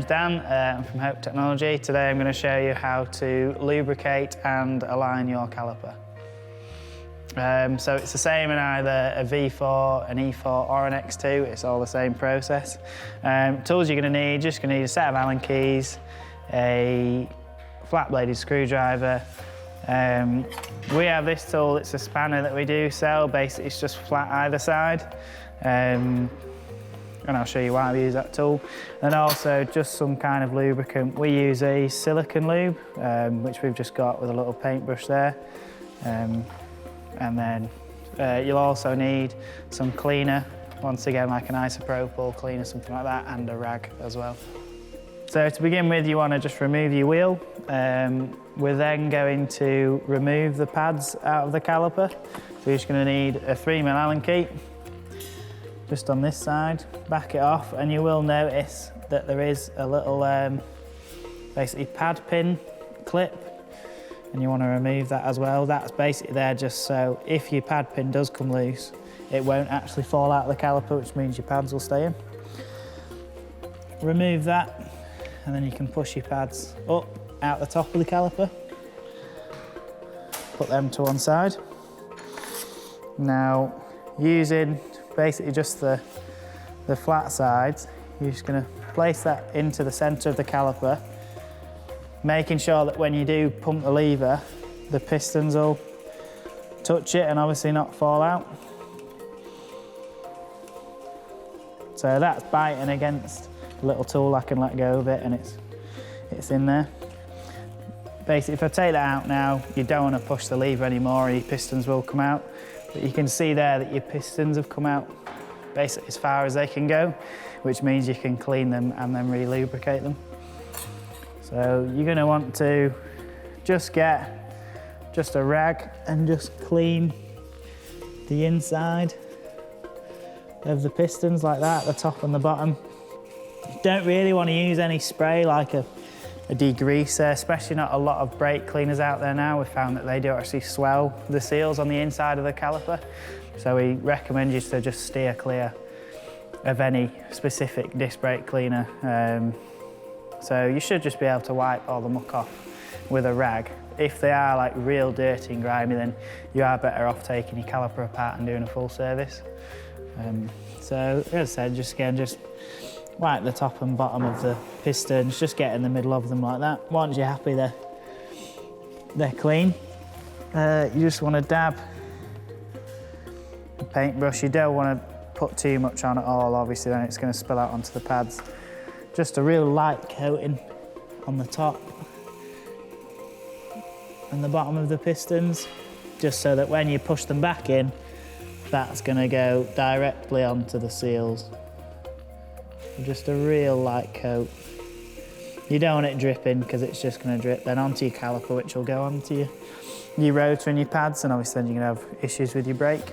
Dan, I'm from Hope Technology. Today I'm going to show you how to lubricate and align your caliper. So it's the same in either a V4, an E4 or an X2, it's all the same process. Tools you're going to need, just going to need a set of Allen keys, a flat bladed screwdriver. We have this tool, it's a spanner that we do sell, basically it's just flat either side. And I'll show you why we use that tool. And also just some kind of lubricant. We use a silicone lube, which we've just got with a little paintbrush there. And then you'll also need some cleaner, once again like an isopropyl cleaner, something like that, and a rag as well. So to begin with, you want to just remove your wheel. We're then going to remove the pads out of the caliper. So you're just going to need a 3mm Allen key, just on this side, back it off, and you will notice that there is a little basically pad pin clip, and you want to remove that as well. That's basically there just so if your pad pin does come loose, it won't actually fall out of the caliper, which means your pads will stay in. Remove that, and then you can push your pads up out the top of the caliper. Put them to one side. Now, using basically just the flat sides, you're just going to place that into the centre of the caliper, making sure that when you do pump the lever, the pistons will touch it and obviously not fall out. So that's biting against a little tool, I can let go of it and it's in there. Basically, if I take that out now, you don't want to push the lever anymore, your pistons will come out. But you can see there that your pistons have come out basically as far as they can go, which means you can clean them and then re-lubricate them. So you're going to want to just get just a rag and just clean the inside of the pistons like that, the top and the bottom. Don't really want to use any spray like a degreaser, especially not a lot of brake cleaners out there now. We've found that they do actually swell the seals on the inside of the caliper. So we recommend you to just steer clear of any specific disc brake cleaner. So you should just be able to wipe all the muck off with a rag. If they are like real dirty and grimy, then you are better off taking your caliper apart and doing a full service. So as I said, just wipe the top and bottom of the pistons, just get in the middle of them like that. Once you're happy they're clean, you just want to dab the paintbrush. You don't want to put too much on at all, obviously then it's going to spill out onto the pads. Just a real light coating on the top and the bottom of the pistons, just so that when you push them back in, that's going to go directly onto the seals. Just a real light coat. You don't want it dripping because it's just going to drip then onto your caliper, which will go onto your rotor and your pads, and obviously then you're going to have issues with your brake.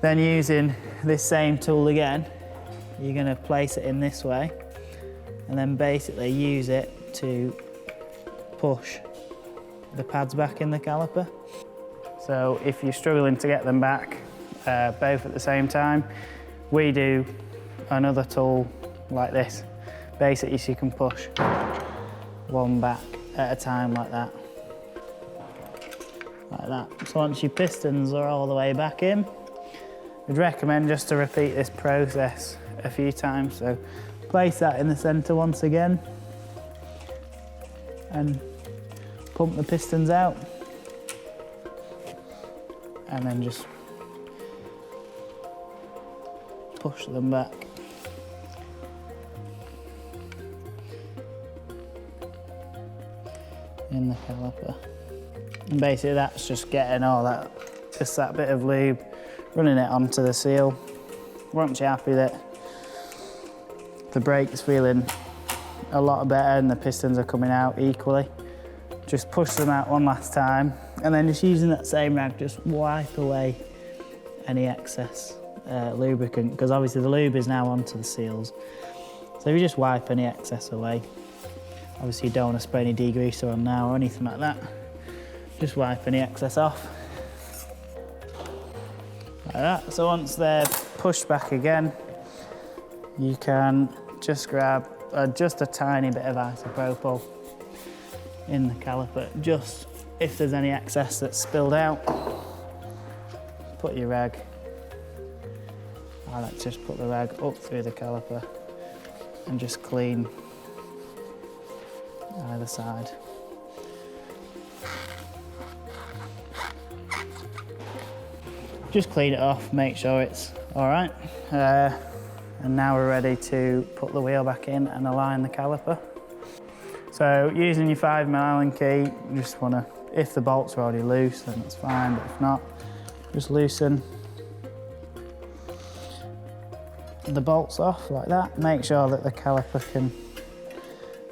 Then using this same tool again, you're going to place it in this way and then basically use it to push the pads back in the caliper. So if you're struggling to get them back both at the same time, we do another tool like this, basically so you can push one back at a time like that. So once your pistons are all the way back in, we'd recommend just to repeat this process a few times. So place that in the centre once again and pump the pistons out, and then just push them back. In the caliper. And basically that's just getting all that, just that bit of lube, running it onto the seal. Once you're happy that the brake's feeling a lot better and the pistons are coming out equally, just push them out one last time, and then just using that same rag, just wipe away any excess lubricant, because obviously the lube is now onto the seals. So if you just wipe any excess away, obviously you don't want to spray any degreaser on now or anything like that. Just wipe any excess off. Like that. So once they're pushed back again, you can just grab just a tiny bit of isopropyl in the caliper, just if there's any excess that's spilled out. Put your rag. I like to just put the rag up through the caliper and just clean either side. Just clean it off, make sure it's all right. And now we're ready to put the wheel back in and align the caliper. So using your 5mm Allen key, you just want to, if the bolts are already loose, then that's fine, but if not, just loosen the bolts off like that. Make sure that the caliper can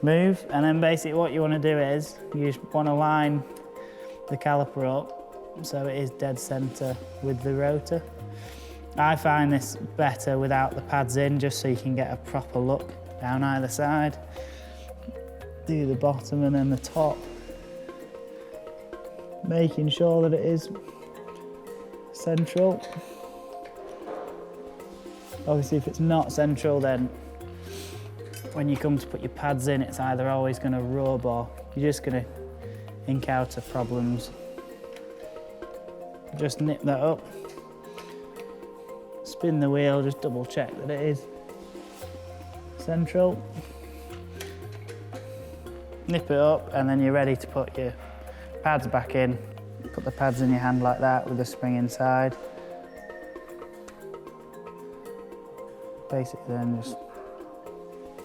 move, and then basically what you want to do is you just want to line the caliper up so it is dead center with the rotor. I find this better without the pads in, just so you can get a proper look down either side. Do the bottom and then the top, making sure that it is central. Obviously if it's not central, then when you come to put your pads in, it's either always going to rub or you're just going to encounter problems. Just nip that up, spin the wheel, just double check that it is central. Nip it up, and then you're ready to put your pads back in. Put the pads in your hand like that with the spring inside. Basically then just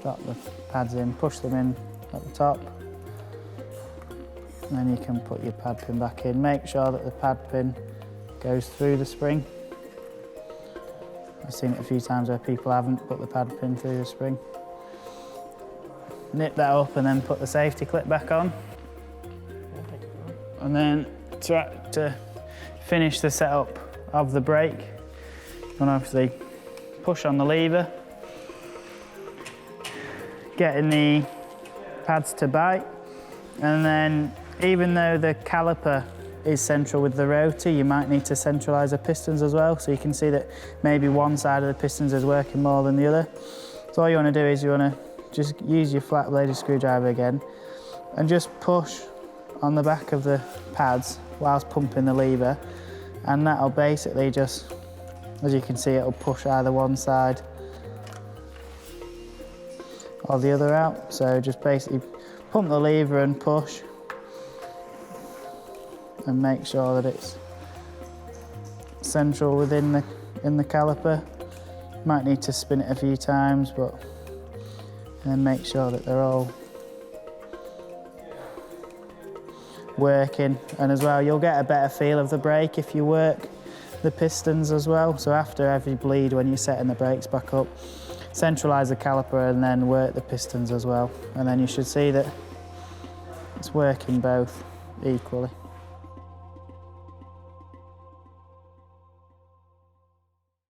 drop the pads in, push them in at the top, and then you can put your pad pin back in. Make sure that the pad pin goes through the spring. I've seen it a few times where people haven't put the pad pin through the spring. Nip that up and then put the safety clip back on. And then to finish the setup of the brake, you can obviously push on the lever, getting the pads to bite, and then even though the caliper is central with the rotor, you might need to centralize the pistons as well, so you can see that maybe one side of the pistons is working more than the other. So all you want to do is you want to just use your flat bladed screwdriver again and just push on the back of the pads whilst pumping the lever, and that'll basically just, as you can see, it'll push either one side or the other out. So just basically pump the lever and push and make sure that it's central within the caliper. Might need to spin it a few times, but and then make sure that they're all working. And as well, you'll get a better feel of the brake if you work the pistons as well. So after every bleed, when you're setting the brakes back up, centralize the caliper and then work the pistons as well. And then you should see that it's working both equally.